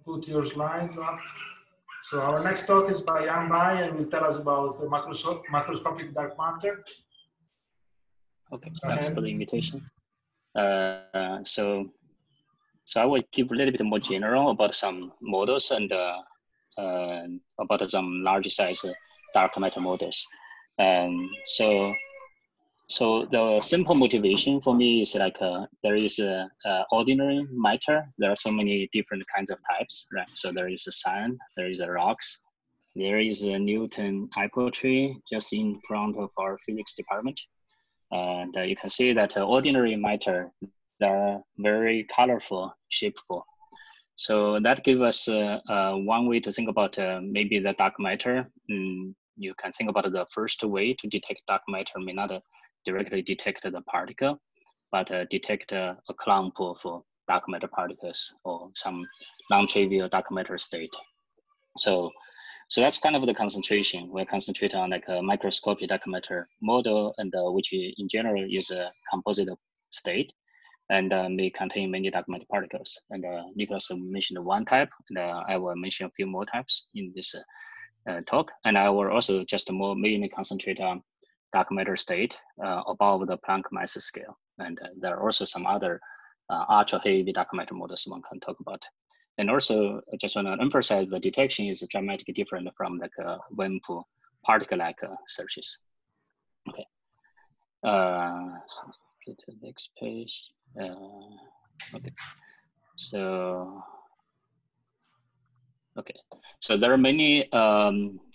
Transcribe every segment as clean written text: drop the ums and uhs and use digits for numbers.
put your slides up. So our next talk is by Yang Bai, and will tell us about the macroscopic dark matter. Okay, thanks for the invitation. So I will give a little bit more general about some models and about some large size dark matter models. So the simple motivation for me is like there is ordinary matter. There are so many different kinds of types, right? So there is a sand, there is a rocks, there is a Newton apple tree just in front of our physics department. And you can see that ordinary matter, they're very colorful, shapeful. So that gives us one way to think about maybe the dark matter. You can think about the first way to detect dark matter may not directly detect the particle, but detect a clump of dark matter particles or some non-trivial dark matter state. So that's kind of the concentration. We're concentrating on like a microscopic dark matter model, and which in general is a composite state, and may contain many dark matter particles. And Nicholas mentioned one type, and I will mention a few more types in this talk. And I will also just mainly concentrate on dark matter state above the Planck mass scale. And there are also some other ultra heavy dark matter models one can talk about. And also, I just want to emphasize the detection is dramatically different from like WIMP particle-like searches. Okay. So get to the next page. Okay. So, okay. So there are many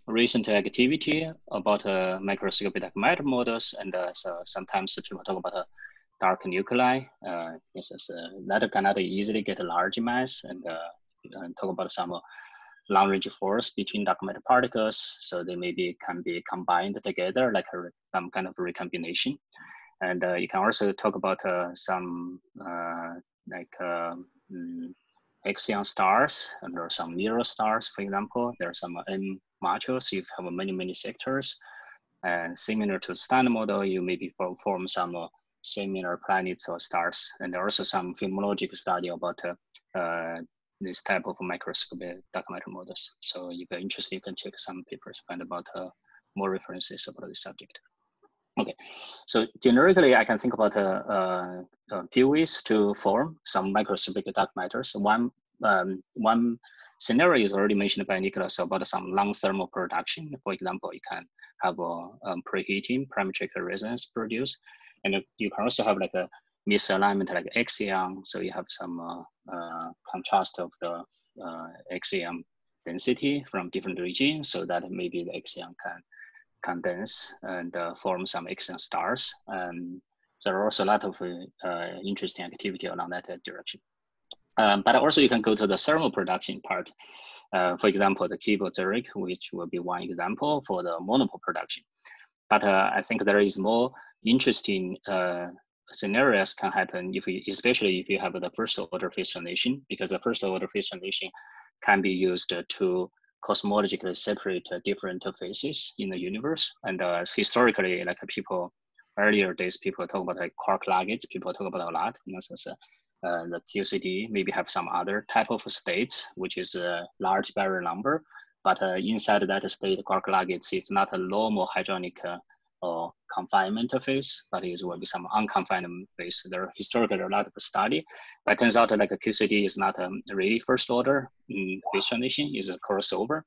recent activity about microscopic dark matter models, and so sometimes people talk about dark nuclei. That cannot easily get a large mass, and talk about some long-range force between dark matter particles. So they maybe can be combined together like some kind of recombination. And you can also talk about some axion stars and or some mirror stars, for example. There are some M modules. You have many sectors, and similar to standard model, you maybe form some similar planets or stars. And there are also some phenomenological study about this type of microscopic dark matter models. So if you're interested, you can check some papers, find about more references about this subject. Okay, so generically, I can think about a few ways to form some microscopic dark matters. One scenario is already mentioned by Nicholas about some long thermal production. For example, you can have a preheating parametric resonance produced, and you can also have like a misalignment like axion. So you have some contrast of the axion density from different regions, so that maybe the axion can condense and form some axion stars. And there are also a lot of interesting activity along that direction. But also you can go to the thermal production part. For example, the Keeble-Zurich, which will be one example for the monopole production. But I think there is more interesting scenarios can happen especially if you have the first order phase transition, because the first order phase transition can be used to cosmologically separate different phases in the universe. And historically, like earlier days, people talk about like quark luggage, people talk about a lot. You know, the QCD maybe have some other type of states, which is a large baryon number, but inside that state, quark luggage is not a normal hadronic or confinement phase, but it will be some unconfined phase. There are historically a lot of study, but it turns out like a QCD is not really first order phase transition, is a crossover.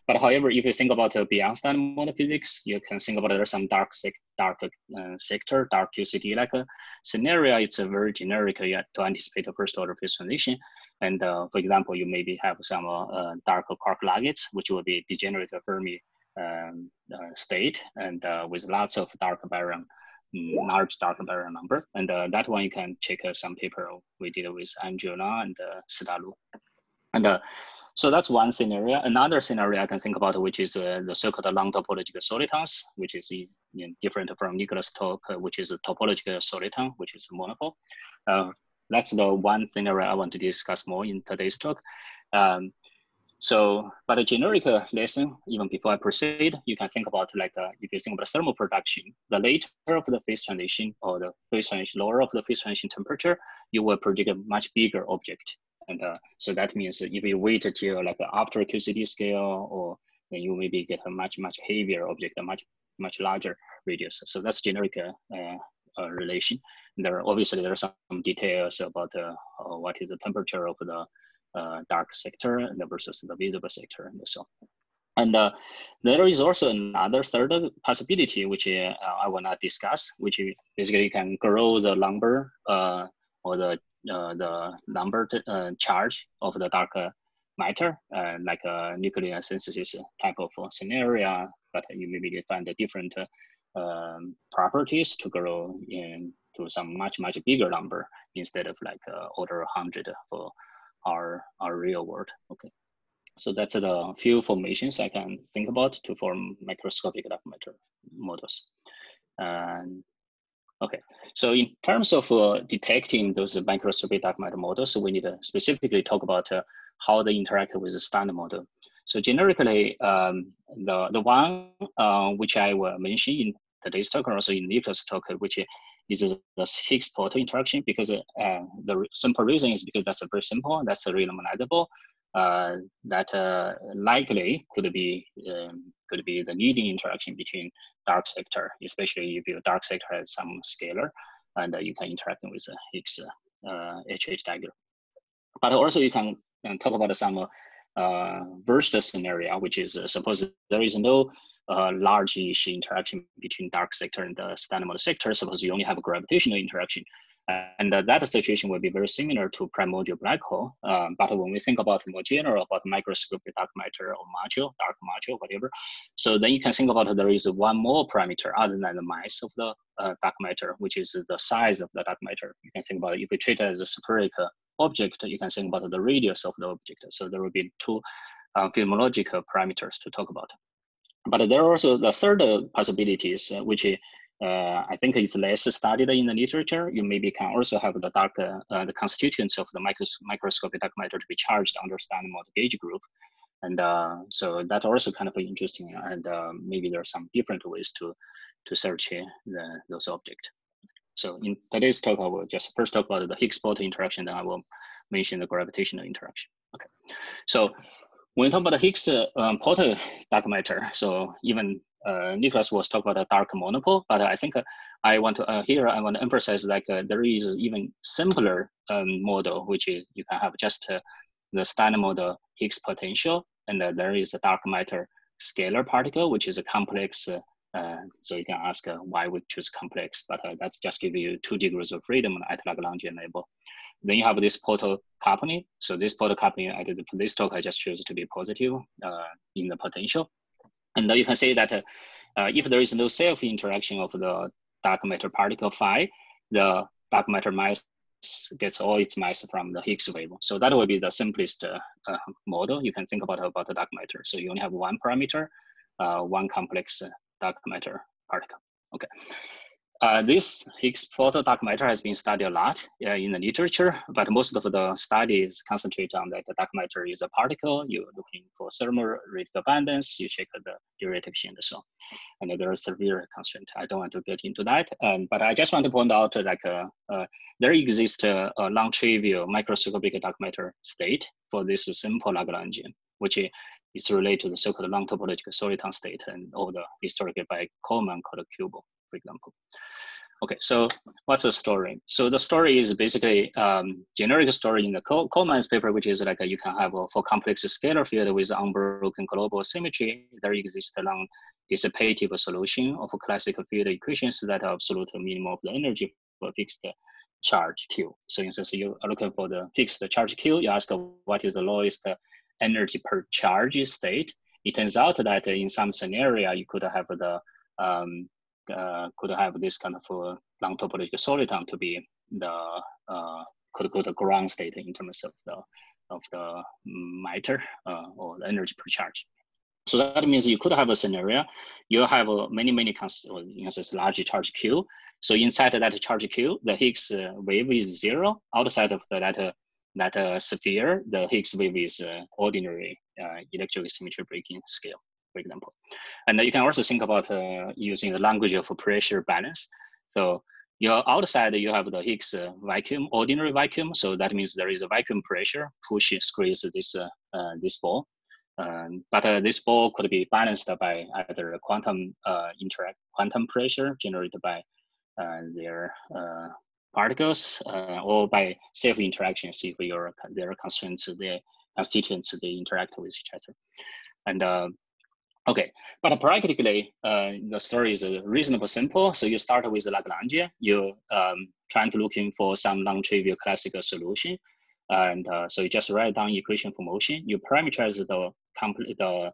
But however, if you think about beyond standard model physics, you can think about there's some dark sector, dark QCD like a scenario. It's a very generic to anticipate a first order phase transition. And for example, you maybe have some dark quark luggage, which will be degenerate Fermi state, and with lots of dark baryon, large dark baryon number. And that one you can check some paper we did with Angela and Sidalu. And so that's one scenario. Another scenario I can think about, which is the so-called non-topological solitons, which is different from Nicholas' talk, which is a topological soliton, which is a monopole. That's the one scenario I want to discuss more in today's talk. But a generic lesson, even before I proceed, you can think about like, if you think about thermal production, the later of the phase transition or the phase transition, lower of the phase transition temperature, you will predict a much bigger object. And so that means if you wait till like after QCD scale, or then you maybe get a much heavier object, a much larger radius. So that's generic relation. There obviously there are some details about what is the temperature of the dark sector and versus the visible sector, and so. And there is also another third possibility, which I will not discuss, which basically you can grow the number or the number charge of the dark matter, like a nuclear synthesis type of scenario, but you maybe find a different properties to grow into some much bigger number instead of like order 100 for our real world. Okay. So that's the few formations I can think about to form macroscopic dark matter models. And okay, so in terms of detecting those macroscopic dark matter models, we need to specifically talk about how they interact with the standard model. So generically, the one which I will mention in today's talk, or also in Nicolas' talk, which is the Higgs-portal interaction, because the simple reason is because that's very simple, that's really monetizable. That likely could be the leading interaction between dark sector, especially if your dark sector has some scalar, and you can interact with the Higgs HH dagger. But also you can talk about some worst scenario, which is suppose there is no large-ish interaction between dark sector and the standard model sector. Suppose you only have a gravitational interaction. And that situation will be very similar to primordial black hole. But when we think about more general about microscopic dark matter or module, dark module, whatever, so then you can think about there is one more parameter other than the mass of the dark matter, which is the size of the dark matter. You can think about it, if you treat it as a spherical object, you can think about the radius of the object. So there will be two phenomenological parameters to talk about. But there are also the third possibilities, which I think is less studied in the literature. You maybe can also have the dark, the constituents of the microscopic dark matter to be charged under standard model gauge group. And so that's also kind of interesting. And maybe there are some different ways to search those objects. So in today's talk, I will just first talk about the Higgs-portal interaction, then I will mention the gravitational interaction. Okay, so when we talk about the Higgs-portal dark matter, so even Nicolas was talking about a dark monopole, but I think I want to here I want to emphasize like there is even simpler model, which is you can have just the standard model Higgs potential, and there is a dark matter scalar particle, which is a complex. So you can ask why we choose complex, but that's just give you 2 degrees of freedom at Lagrangian level. Then you have this portal coupling. So this portal coupling, I did for this talk, I just choose to be positive in the potential. And you can say that if there is no self-interaction of the dark matter particle phi, the dark matter mass gets all its mass from the Higgs wave. So that will be the simplest model you can think about the dark matter. So you only have one parameter, one complex dark matter particle. Okay. This Higgs-portal dark matter has been studied a lot in the literature, but most of the studies concentrate on that the dark matter is a particle. You're looking for thermal radiative abundance, you check the Radiative and so on. And there are severe constraints. I don't want to get into that, but I just want to point out like there exists a non-trivial microscopic dark matter state for this simple Lagrangian, which is related to the so-called non-topological Soliton state and all the historically by Coleman called QUBO, for example. Okay, so what's the story? So the story is basically generic story in the Coleman's paper, which is like you can have for complex scalar field with unbroken global symmetry, there exists a non-dissipative solution of classical field equations that are absolute minimum of the energy for fixed charge Q. So instance, you are looking for the fixed charge Q, you ask what is the lowest energy per charge state. It turns out that in some scenario, you could have this kind of non-topological soliton to be the the ground state in terms of the matter or the energy per charge. So that means you could have a scenario, you have many constants, large charge Q. So inside that charge Q, the Higgs wave is 0. Outside of that sphere, the Higgs wave is ordinary electroweak symmetry breaking scale, for example. And you can also think about using the language of pressure balance. So Your outside, you have the Higgs vacuum, ordinary vacuum. So that means there is a vacuum pressure push squeeze this ball. But this ball could be balanced by either quantum quantum pressure generated by their particles or by self-interactions if there are constraints, the constituents, they interact with each other. And okay, but practically the story is reasonably simple. So you start with Lagrangian, you trying to looking for some non-trivial classical solution. And so you just write down equation for motion. You parameterize the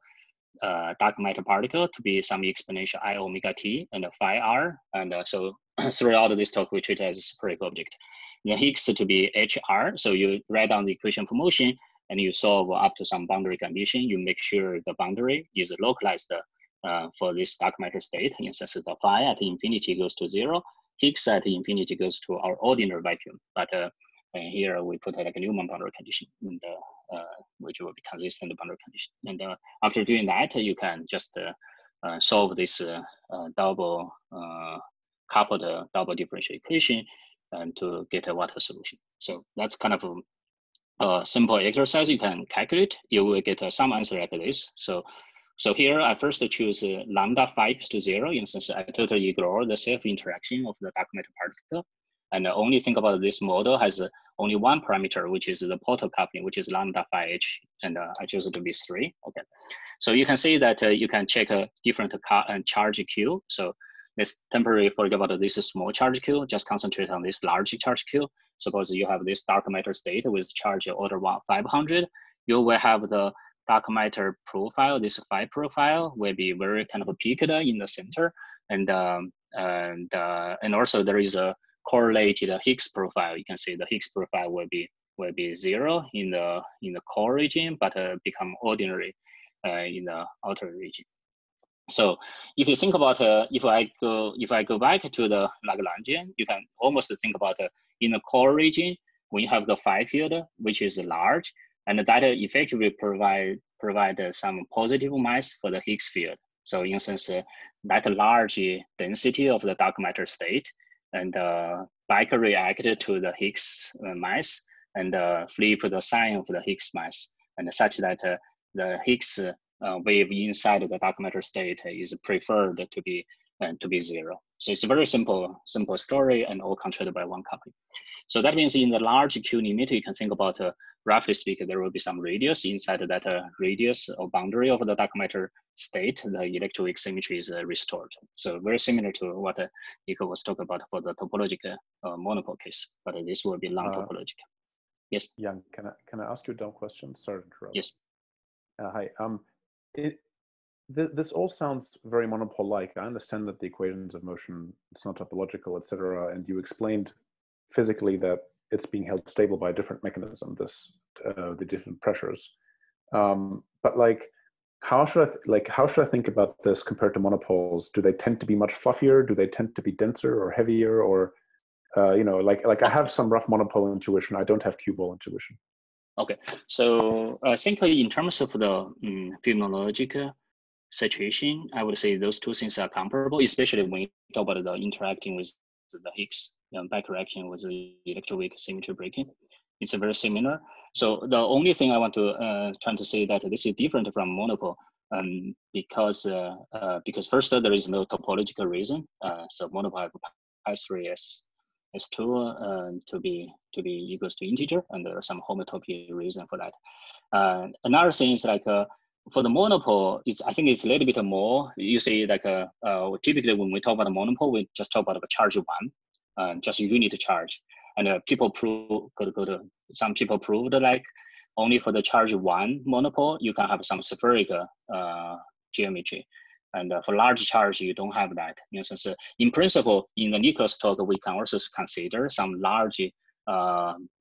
dark matter particle to be some exponential I omega t and phi r. And so throughout this talk, we treat it as a spherical object. The Higgs to be hr. So you write down the equation for motion and you solve up to some boundary condition. You make sure the boundary is localized for this dark matter state. In sense, the phi at infinity goes to 0. Higgs at infinity goes to our ordinary vacuum. But and here we put like a Newman boundary condition, and, which will be consistent boundary condition. And after doing that, you can just solve this double coupled double differential equation and to get a water solution. So that's kind of a simple exercise you can calculate. You will get some answer like this. So here I first choose lambda phi equals to 0. In sense, I totally ignore the self-interaction of the dark matter particle. And only think about this model has only one parameter, which is the portal coupling, which is lambda phi h, and I choose it to be 3. Okay, so you can see that you can check a different charge Q. So let's temporarily forget about this small charge Q, just concentrate on this large charge Q. Suppose you have this dark matter state with charge order 500, you will have the dark matter profile, this phi profile will be very kind of peaked in the center, and also there is a correlated Higgs profile. You can see the Higgs profile will be 0 in the core region, but become ordinary in the outer region. So if you think about if I go back to the Lagrangian, you can almost think about in the core region when you have the phi field, which is large, and that effectively provide some positive mass for the Higgs field. So in essence, that large density of the dark matter state and back react to the Higgs mass and flip the sign of the Higgs mass, and such that the Higgs wave inside the dark matter state is preferred to be 0. So it's a very simple story and all controlled by one coupling. So that means in the large Q limit, you can think about roughly speaking, there will be some radius inside that radius or boundary of the dark matter state. The electroweak symmetry is restored. So very similar to what Nico was talking about for the topological monopole case, but this will be non-topological. Yes. Jan, can I ask you a dumb question? Sorry to interrupt. Yes. Hi. This all sounds very monopole-like. I understand that the equations of motion, it's not topological, etc. And you explained physically that it's being held stable by a different mechanism, the different pressures. But like, how should I think about this compared to monopoles? Do they tend to be much fluffier? Do they tend to be denser or heavier? Or like I have some rough monopole intuition. I don't have cue-ball intuition. Okay, so simply in terms of the phenomenological situation, I would say those two things are comparable, especially when you talk about the interacting with the Higgs back reaction with the electroweak symmetry breaking. It's very similar. So the only thing I want to try to say that this is different from monopole, because first there is no topological reason. So monopole have pi3 S2 to be equals to integer, and there are some homotopy reason for that. Another thing is like for the monopole, I think it's a little bit more. You see, like typically when we talk about a monopole, we just talk about a charge 1, just unit charge, and people some people proved like only for the charge 1 monopole you can have some spherical geometry. And for large charge, you don't have that. In principle, in the Nico's talk, we can also consider some large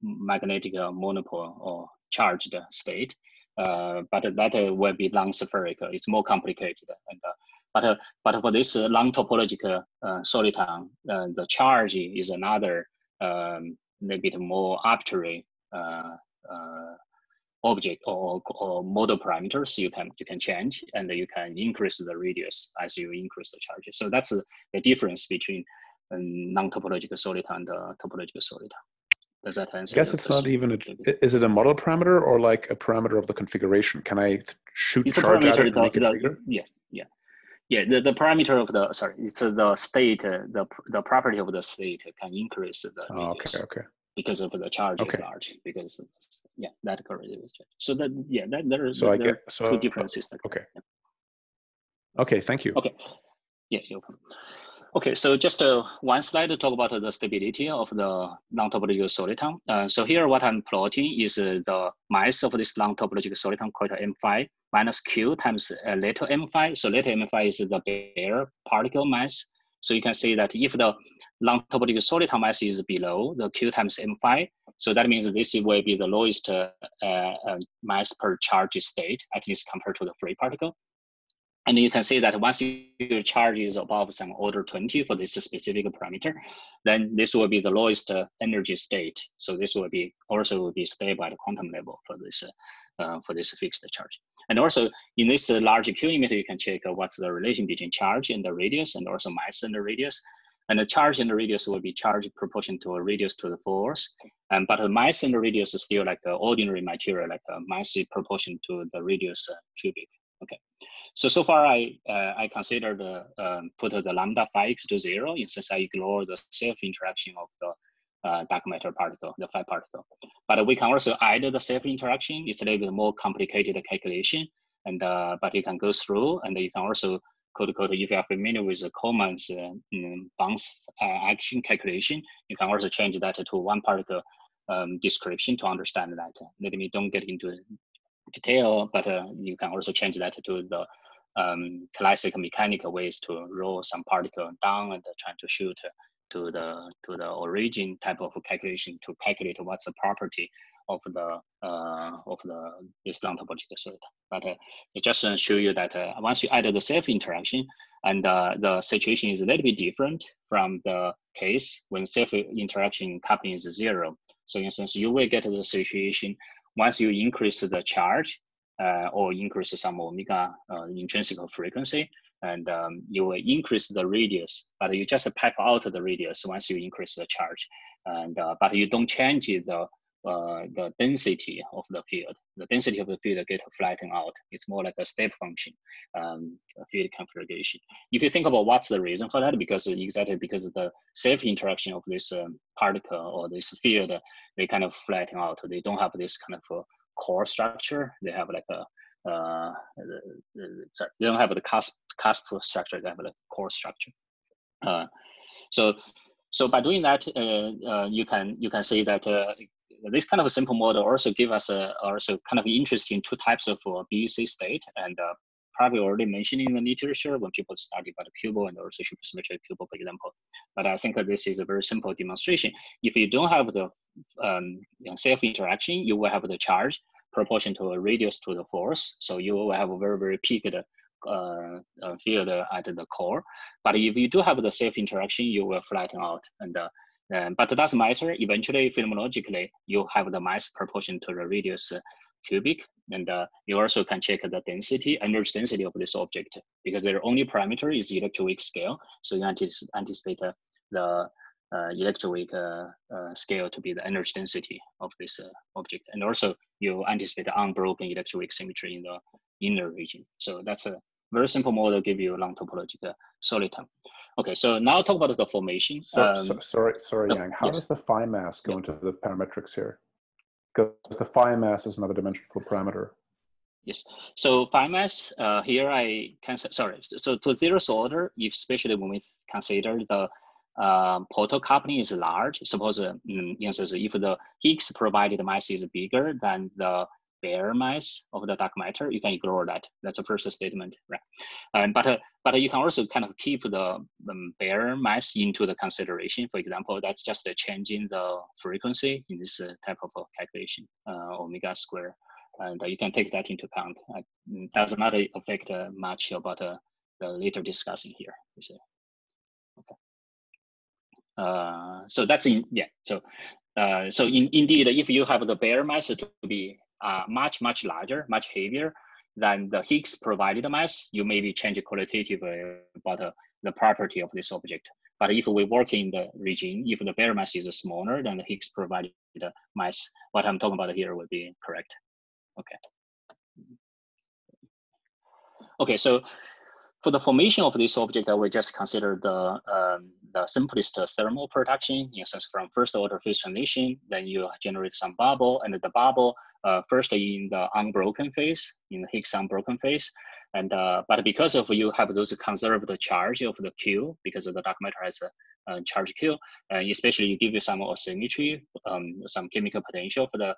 magnetic monopole or charged state, but that will be non-spherical. It's more complicated. And but for this non-topological soliton, the charge is another little bit more arbitrary object or model parameters you can change, and you can increase the radius as you increase the charge. So that's the difference between non-topological soliton and topological soliton. Does that answer? I guess it's not even, is it a model parameter or like a parameter of the configuration? Can I shoot charge at it and make it bigger? Yes, the parameter of the, sorry, it's the state, the property of the state can increase the radius. Okay. Because of the charge is large, because of this, that correlates with charge. So that, there are two different systems. Okay. Okay, thank you. Okay, you're welcome. Okay, so just one slide to talk about the stability of the non-topological soliton. So here what I'm plotting is the mass of this non-topological soliton called M5 minus Q times little m5. So little m5 is the bare particle mass. So you can say that if the non-topological soliton mass is below the Q times m5, so that means this will be the lowest mass per charge state, at least compared to the free particle. And you can see that once your charge is above some order 20 for this specific parameter, then this will be the lowest energy state. So this will be also stable at the quantum level for this fixed charge. And also in this large Q emitter, you can check what's the relation between charge and the radius, and also mass and the radius. And the charge and the radius will be charge proportion to a radius to the force. But the mass and the radius is still like ordinary material, like mass proportion to the radius cubic. Okay. So far I considered put the lambda phi equals to 0, since I ignore the self-interaction of the dark matter particle, the phi particle. But we can also add the self-interaction. It's a little bit more complicated calculation, and but you can go through, and you can also quote unquote, if you are familiar with the Coleman's bounce action calculation, you can also change that to one particle description to understand that. Let me don't get into detail, but you can also change that to the classic mechanical ways to roll some particle down and try to shoot to the origin type of calculation to calculate what's the property of this non-topological soliton. But it just to show you that once you add the self-interaction, and the situation is a little bit different from the case when self-interaction coupling is 0. So in a sense, you will get the situation once you increase the charge or increase some omega intrinsic frequency, and you will increase the radius, but you just pipe out the radius once you increase the charge, and but you don't change the density of the field. The density of the field get flattened out. It's more like a step function field configuration. If you think about what's the reason for that, because exactly because of the self-interaction of this particle or this field, they kind of flatten out. They don't have this kind of core structure. They have like a sorry, they don't have the cusp structure. They have a core structure. So by doing that, you can say that this kind of a simple model also give us also kind of interesting two types of BEC state, and probably already mentioned in the literature when people study about cubo and also supersymmetric cubo, for example. But I think this is a very simple demonstration. If you don't have the self-interaction, you will have the charge proportion to a radius to the force. So you will have a very, very peaked field at the core. But if you do have the self-interaction, you will flatten out. But it doesn't matter. Eventually, phenomenologically, you have the mass proportion to the radius cubic, and you also can check the density, energy density of this object, because their only parameter is electroweak scale. So you anticipate the electroweak scale to be the energy density of this object, and also you anticipate the unbroken electroweak symmetry in the inner region. So that's a very simple model, give you a non-topological soliton. Okay, so now talk about the formation. Sorry, Yang. How does the phi mass go into the parametrics here? Because the phi mass is another dimensional parameter. Yes. So phi mass here I can say, sorry. So to zeroth order, especially when we consider the portal coupling is large. Suppose, if the Higgs provided mass is bigger than the bare mass of the dark matter, you can ignore that. That's the first statement, right? But you can also kind of keep the bare mass into the consideration. For example, that's just changing the frequency in this type of calculation, omega square, and you can take that into account. Does not affect much about the later discussing here. Okay. So that's so indeed, if you have the bare mass to be much larger, much heavier than the Higgs provided mass, you maybe change qualitative about the property of this object. But if we work in the regime, if the baryon mass is smaller than the Higgs provided mass, what I'm talking about here would be correct. Okay. Okay, so for the formation of this object, I will just consider the simplest thermal production. In a sense, from first order phase transition, then you generate some bubble, and the bubble first in the unbroken phase, in the Higgs unbroken phase, and but because of you have those conserved charge of the Q, because of the dark matter has a charge Q, especially you give you some asymmetry, some chemical potential for the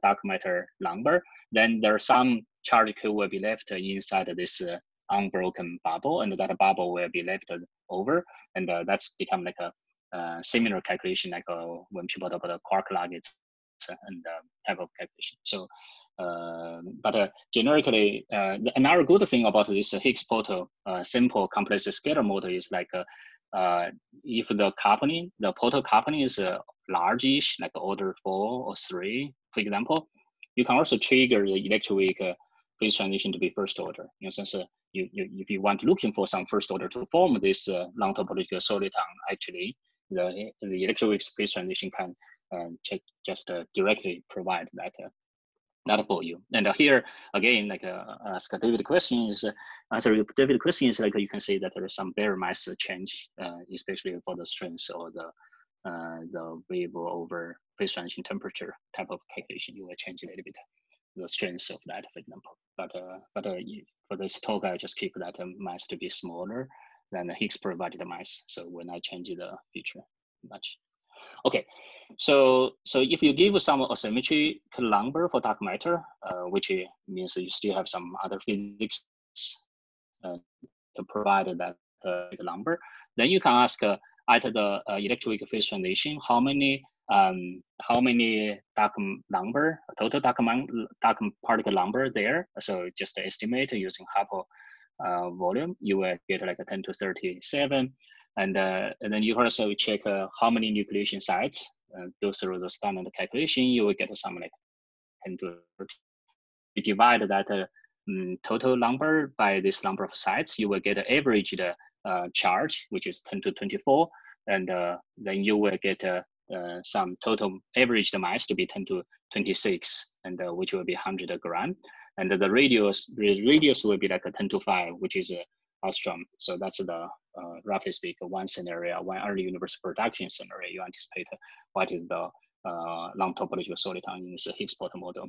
dark matter number, then there's some charge Q will be left inside this unbroken bubble, and that bubble will be left over, and that's become like a similar calculation like when people talk about quark nuggets and type of calculation. So, but generically, another good thing about this Higgs-portal simple complex scalar model is like if the coupling, the portal coupling is largish, like order 4 or 3, for example, you can also trigger the electroweak phase transition to be first order. In a sense, if you want looking for some first order to form this non-topological soliton, actually the electroweak phase transition can just directly provide that for you. And here again, like ask David question is answer David question is like you can see that there is some baryon mass change, especially for the strength or the wave over phase transition temperature type of calculation. You will change a little bit the strength of that, for example. But for this talk, I just keep that mass to be smaller than the Higgs provided mass. So when I change the feature much. Okay, so if you give some asymmetry number for dark matter, which means you still have some other physics to provide that number, then you can ask at the electroweak phase transition how many dark number, total dark particle number there. So just estimate using Hubble volume, you will get like a 10 to 37. And then you also check how many nucleation sites. Go through the standard calculation, you will get some like 10 to 30. You divide that total number by this number of sites, you will get an averaged charge, which is 10 to 24. And then you will get some total averaged mass to be 10 to 26, and which will be 100 gram. And the radius will be like a 10 to 5, which is Ostrom. So that's the roughly speaking one scenario, one early universal production scenario. You anticipate what is the non-topological soliton in this Higgs-portal model,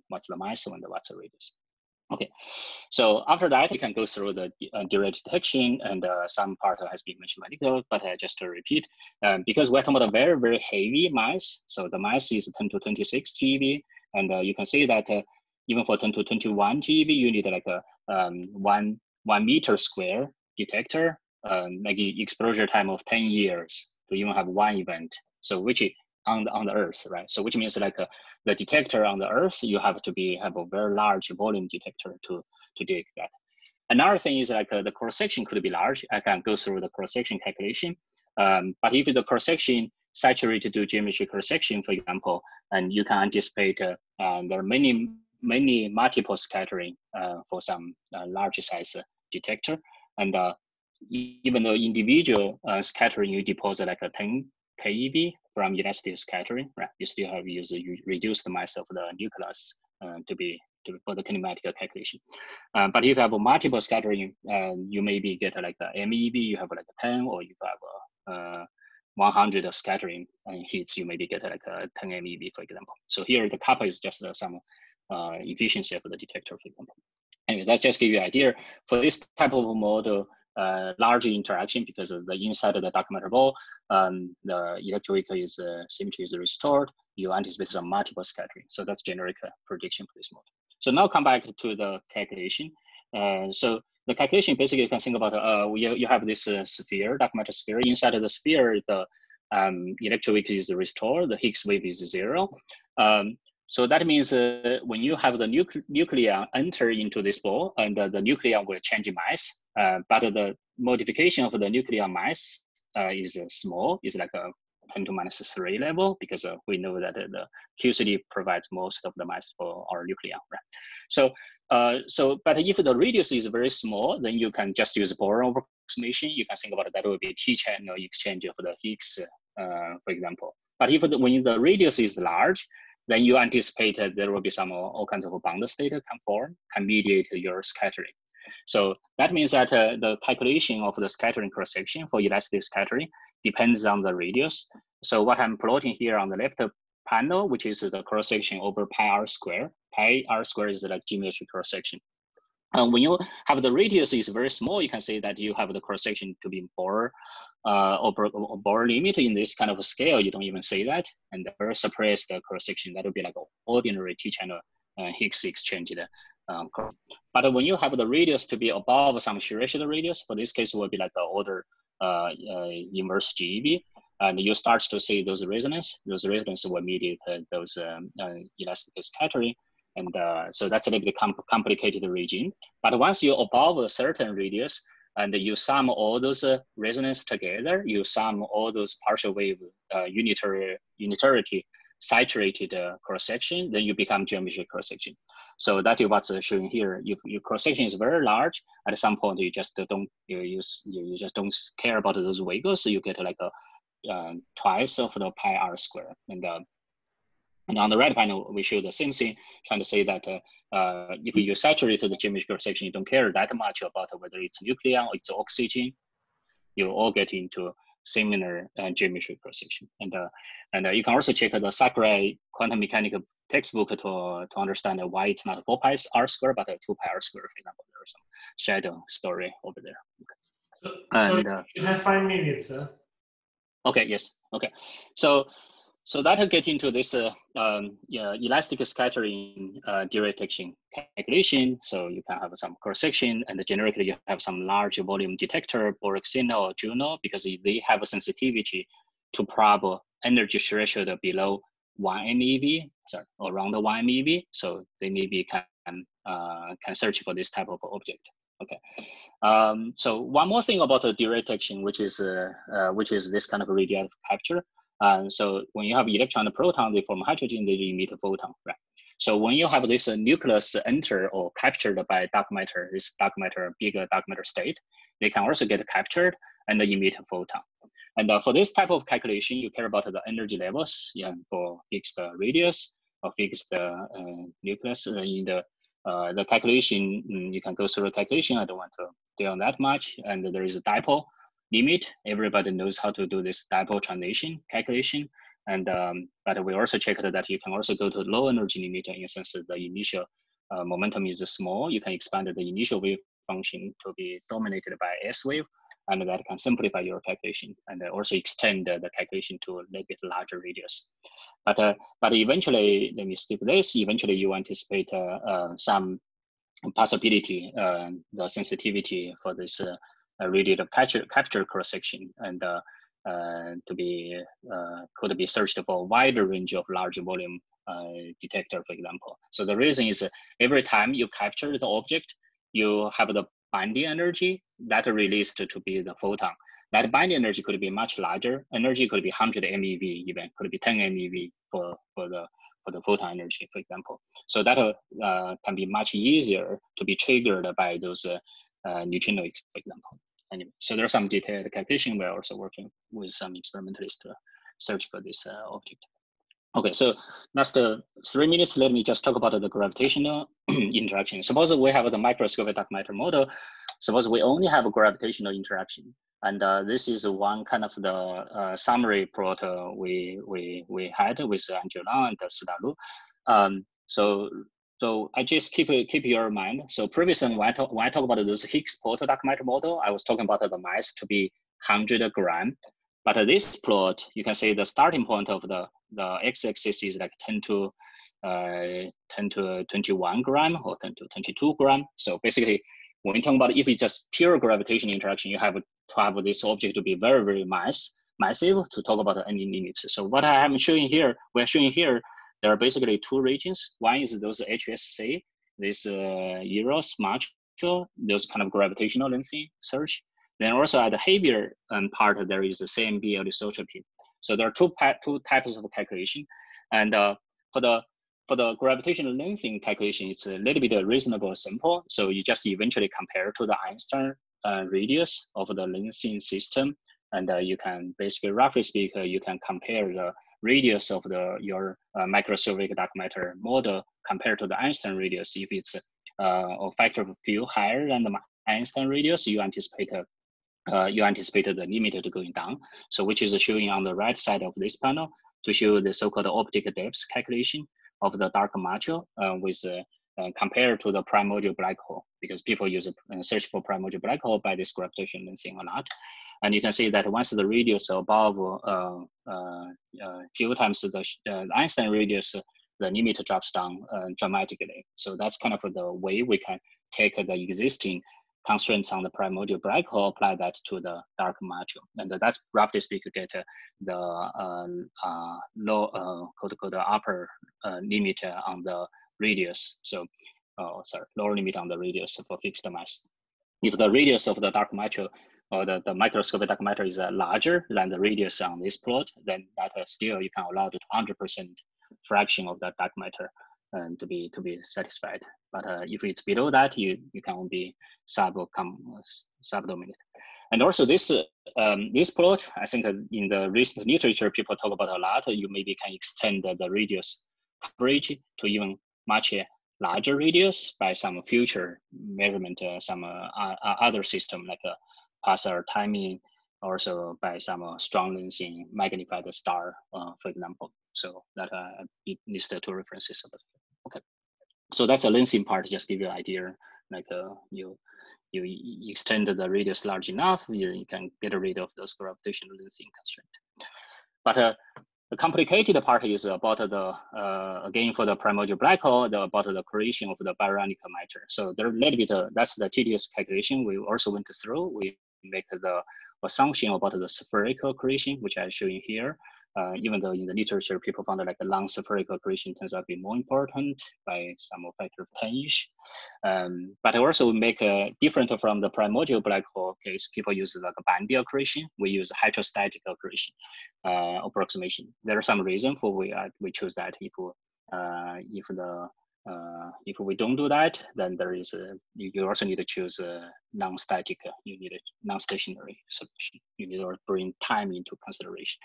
what's the mass and what's the radius. Okay, so after that, you can go through the direct detection, and some part has been mentioned by Nico, but just to repeat, because we're talking about a very, very heavy mass, so the mass is 10 to 26 GeV, and you can see that even for 10 to 21 GeV, you need like a 1 meter square detector, like exposure time of 10 years to even have one event. So which is on the Earth, right? So which means like the detector on the Earth, you have to have a very large volume detector to dig that. Another thing is like the cross section could be large. I can go through the cross section calculation, but if the cross section saturated to geometry cross section, for example, and you can anticipate there are many multiple scattering for some large size detector, and even though individual scattering you deposit like a 10 keV from elastic scattering, right? You still have you reduce the mass of the nucleus for the kinematic calculation. But if you have a multiple scattering, you maybe get like the MEV, you have like a 10, or you have 100 of scattering hits, you maybe get like a 10 MEV, for example. So here the kappa is just some efficiency of the detector, for example. Anyway, that just give you an idea. For this type of model, large interaction, because of the inside of the dark matter ball, the electroweak symmetry is restored. You anticipate some multiple scattering. So that's generic prediction for this model. So now come back to the calculation. So the calculation basically you can think about you have this sphere, dark matter sphere. Inside of the sphere, the electroweak is restored. The Higgs wave is 0. So that means when you have the nucleon enter into this ball, and the nucleon will change mass, but the modification of the nucleon mass is small, is like a 10 to minus 3 level, because we know that the QCD provides most of the mass for our nucleon, right? So But if the radius is very small, then you can just use boron approximation. You can think about it, that will be T-channel exchange of the Higgs, for example. But if when the radius is large, then you anticipate that there will be some all kinds of bound state can form, can mediate your scattering. So that means that the calculation of the scattering cross-section for elastic scattering depends on the radius. So what I'm plotting here on the left panel, which is the cross-section over pi r square. Pi r square is like geometric cross-section. When you have the radius is very small, you can say that you have the cross-section to be Bohr limit in this kind of a scale. You don't even say that, and the suppressed cross-section that would be like ordinary T-channel Higgs exchanged. But when you have the radius to be above some Schwarzschild radius, for this case will be like the order inverse GeV, and you start to see those resonance. Those resonance will mediate those elastic scattering. And so that's a little bit complicated regime. But once you're above a certain radius and you sum all those resonance together, you sum all those partial wave unitarity saturated cross-section, then you become geometric cross-section. So that is what's showing here. If your cross-section is very large, at some point you just don't you just don't care about those wiggles, so you get like a twice of the pi r square. And on the right panel, we show the same thing, trying to say that if you saturate the geometric cross-section, you don't care that much about whether it's nucleon or it's oxygen. You all get into similar geometric cross-section. And you can also check the Sakurai quantum mechanical textbook to understand why it's not 4 pi r square, but 2 pi r square, for example. There's some shadow story over there. Okay. So you have 5 minutes. Huh? Okay, yes, okay. So that get into this elastic scattering detection calculation. So you can have some cross-section, and generically you have some large volume detector, Borexina or Juno, because they have a sensitivity to probe energy threshold below 1 MeV, sorry, around 1 MeV. So they maybe can search for this type of object. Okay. So one more thing about the detection, which is this kind of radiative capture. So when you have electron and proton, they form hydrogen, they emit a photon, right? So when you have this nucleus enter or captured by dark matter, this dark matter, bigger dark matter state, they can also get captured and emit a photon. And for this type of calculation, you care about the energy levels, yeah, for fixed radius or fixed nucleus. In the calculation, you can go through the calculation. I don't want to deal on that much. And there is a dipole limit. Everybody knows how to do this dipole transition calculation. And but we also checked that you can also go to low energy limit in the sense that the initial momentum is small. You can expand the initial wave function to be dominated by S wave, and that can simplify your calculation and also extend the calculation to a little bit larger radius. But eventually, let me skip this. Eventually, you anticipate some possibility, the sensitivity for this radiative capture cross-section, and to be could be searched for a wider range of large volume detector, for example. So the reason is every time you capture the object, you have the binding energy that released to be the photon. That binding energy could be much larger. Energy could be 100 MeV, even could be 10 MeV for the photon energy, for example. So that can be much easier to be triggered by those neutrinoids, for example. Anyway, so there's some detailed calculation. We're also working with some experimentalists to search for this object. Okay, so last 3 minutes, let me just talk about the gravitational interaction. Suppose we have the microscopic dark matter model. Suppose we only have a gravitational interaction. And this is one kind of the summary plot we had with Angela and Sidalu. So I just keep your mind. So previously, when I talk about this Higgs-portal dark matter model, I was talking about the mass to be 100 gram. But this plot, you can say the starting point of the x-axis is like 10 to 21 gram or 10 to 22 gram. So basically, when you talk about if it's just pure gravitational interaction, you have to have this object to be very, very massive to talk about any limits. So what I am showing here, we're showing here, there are basically 2 regions. One is those HSC, this Eros, Macro, those kind of gravitational lensing search. Then also at the heavier part, there is the CMB anisotropy. So there are two types of calculation. And for the for the gravitational lensing calculation, it's a little bit reasonable simple. So you just eventually compare to the Einstein radius of the lensing system. And you can basically, roughly speak, you can compare the radius of your microscopic dark matter model compared to the Einstein radius. If it's a factor of a few higher than the Einstein radius, you anticipate the limit to going down. So which is showing on the right side of this panel to show the so-called optic depth calculation of the dark matter with compared to the primordial black hole, because people use search for primordial black hole by this gravitational lensing a lot. And you can see that once the radius above few times the Einstein radius, the limit drops down dramatically. So that's kind of the way we can take the existing constraints on the primordial black hole, apply that to the dark matter. And that's roughly speaking get the upper limit on the radius. So, lower limit on the radius for fixed mass. If the radius of the dark matter or the microscopic dark matter is larger than the radius on this plot, then that still you can allow the 100% fraction of the dark matter to be satisfied. But if it's below that, you can be subdominant. And also this this plot, I think in the recent literature, people talk about a lot. You maybe can extend the radius coverage to even much larger radius by some future measurement, some other system like pulsar timing, also by some strong lensing magnified star, for example. So that it listed two references. Okay, so that's a lensing part. Just give you an idea. Like you extend the radius large enough, you can get rid of those gravitational lensing constraint. But the complicated part is about the again for the primordial black hole, about the creation of the baryonic matter. So there a little bit that's the tedious calculation we also went through. We make the assumption about the spherical accretion, which I'm showing here. Even though in the literature, people found like a long spherical accretion turns out to be more important by some factor of 10-ish. But also make different from the primordial black hole case. People use like a Bondi accretion. We use hydrostatic accretion approximation. There are some reason for we choose that. If we don't do that, then there is you also need to choose non-static. You need a non-stationary solution. You need to bring time into consideration.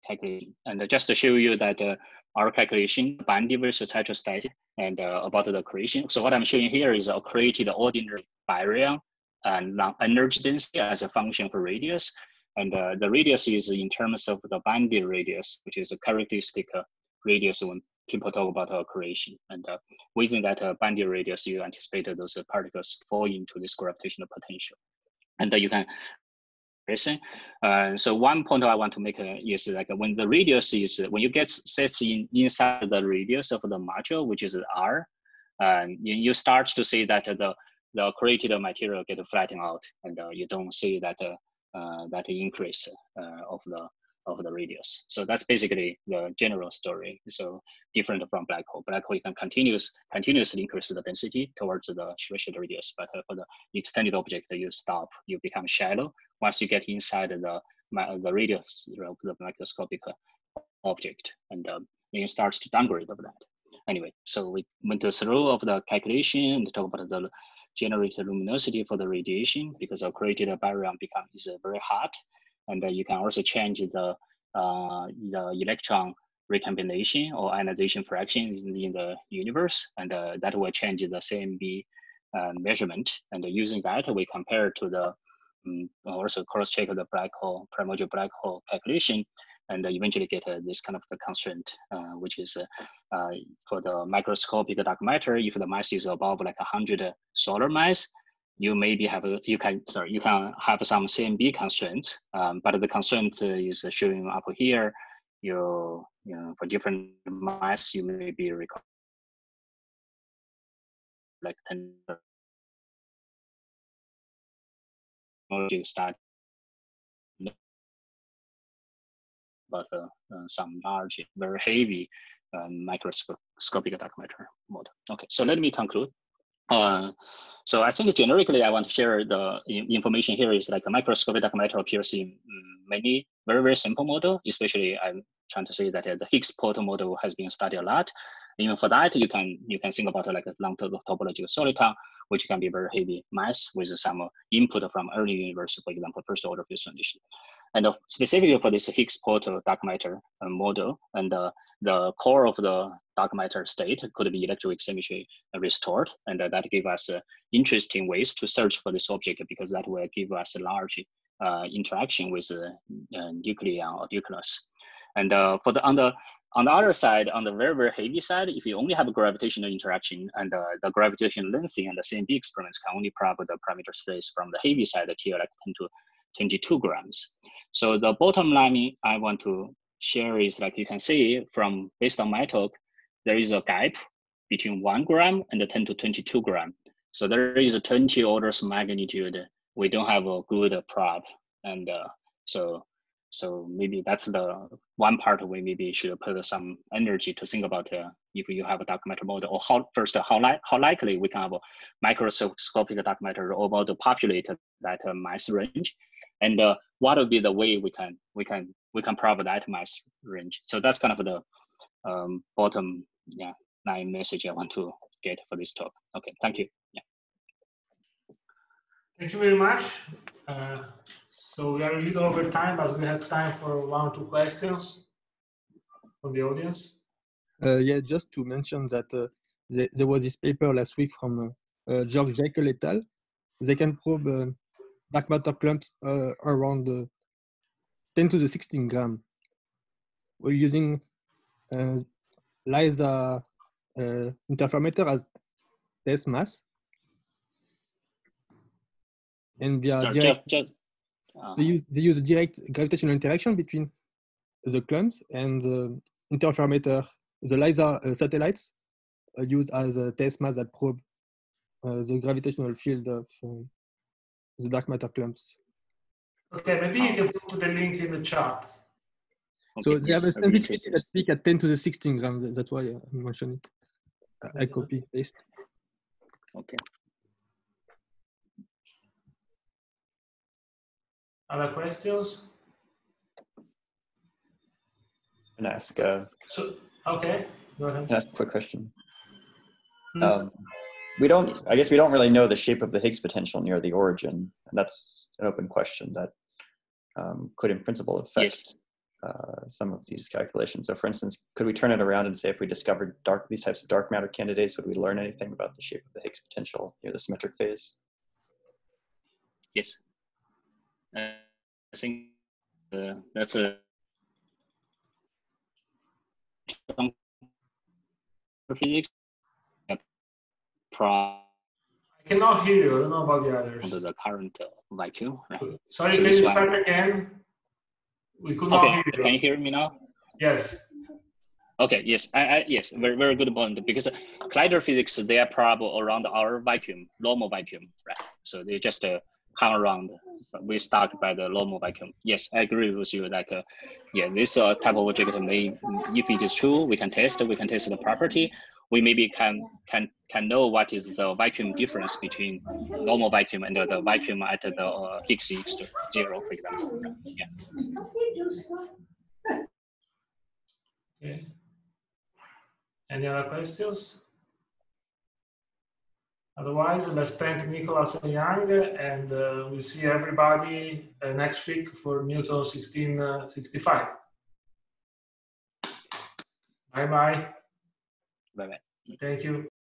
Calculation. And just to show you that our calculation, Bondi versus hydrostatic, and about the accretion. So what I'm showing here is a created ordinary baryon and energy density as a function for radius. And the radius is in terms of the Bondi radius, which is a characteristic radius when people talk about accretion. And within that Bondi radius, you anticipate those particles fall into this gravitational potential. And you can so one point I want to make is like when the radius is, when you get sets inside the radius of the module, which is R, you start to see that the created material get flattened out, and you don't see that that increase of the radius. So that's basically the general story. So different from black hole. Black hole, you can continuously increase the density towards the threshold radius, but for the extended object, you stop, you become shallow once you get inside the radius of the microscopic object, and then it starts to downgrade of that. Anyway, so we went through of the calculation and talk about the generated luminosity for the radiation, because our created baryon is very hot. And you can also change the electron recombination or ionization fraction in the universe, and that will change the CMB measurement. And using that, we compare to the also cross-check the black hole, primordial black hole calculation, and eventually get this kind of the constraint, which is for the microscopic dark matter. If the mass is above like 100 solar mass, you maybe have you can have some CMB constraints, but the constraint is showing up here. You know for different mass, you may be required like 10 start, but some large, very heavy microscopic dark matter model. Okay, so let me conclude. So I think generically I want to share the information here is like a microscopic dark matter appears in many very, very simple model, especially I'm trying to say that the Higgs-portal model has been studied a lot. Even for that, you can think about like a non-topological soliton, which can be very heavy mass with some input from early universe, for example, first order phase transition. And specifically for this Higgs-portal dark matter model, and the core of the dark matter state could be electroweak symmetry restored, and that give us interesting ways to search for this object, because that will give us a large interaction with nucleon or nucleus. And for the on the other side, on the very, very heavy side, if you only have a gravitational interaction and the gravitational lensing and the CMB experiments can only probe the parameter space from the heavy side till like 10 to 22 grams. So the bottom line I want to share is, like you can see from based on my talk, there is a gap between 1 gram and 10 to 22 gram. So there is a 20 orders of magnitude. We don't have a good probe, and so maybe that's the one part we maybe should put some energy to think about if you have a dark matter model, or how likely we can have a microscopic dark matter about to populate that mass range, and what would be the way we can probe that mass range. So that's kind of the bottom line message I want to get for this talk. Okay, thank you. Yeah. Thank you very much. So we are a little over time, but we have time for 1 or 2 questions from the audience. Yeah, just to mention that there was this paper last week from George Jekyll et al. They can probe dark matter clumps around 10 to the 16 gram. We're using LISA interferometer as test mass. And they use direct gravitational interaction between the clumps, and the interferometer, the LISA satellites are used as a test mass that probe the gravitational field of the dark matter clumps. Okay, maybe you can put the link in the chat. So Okay, they have a yes, sensitivity that peak at 10 to the 16 grams. That's why I mentioned it. I copy paste. Okay. Other questions? Can I ask Okay, go ahead. can I ask a quick question? Please. I guess we don't really know the shape of the Higgs potential near the origin, and that's an open question that could in principle affect some of these calculations. So for instance, could we turn it around and say if we discovered these types of dark matter candidates, would we learn anything about the shape of the Higgs potential near the symmetric phase? Yes. I think that's a physics. I cannot hear you. I don't know about the others. Under the current vacuum. Right? Sorry, So can you this start again? We could not hear you. Can you hear me now? Yes. Okay. Yes. Yes. Very, very good point. Because collider physics, they are probable around our vacuum, normal vacuum, right? So they just come around. We start by the normal vacuum. Yes, I agree with you. Like, yeah, this type of object may, if it is true, we can test the property. We maybe can know what is the vacuum difference between normal vacuum and the vacuum at the Higgs equals to 0, for example. Yeah. Okay. Any other questions? Otherwise, let's thank Nicholas and Yang, and we'll see everybody next week for Newton 1665. Bye-bye. Bye-bye. Thank you.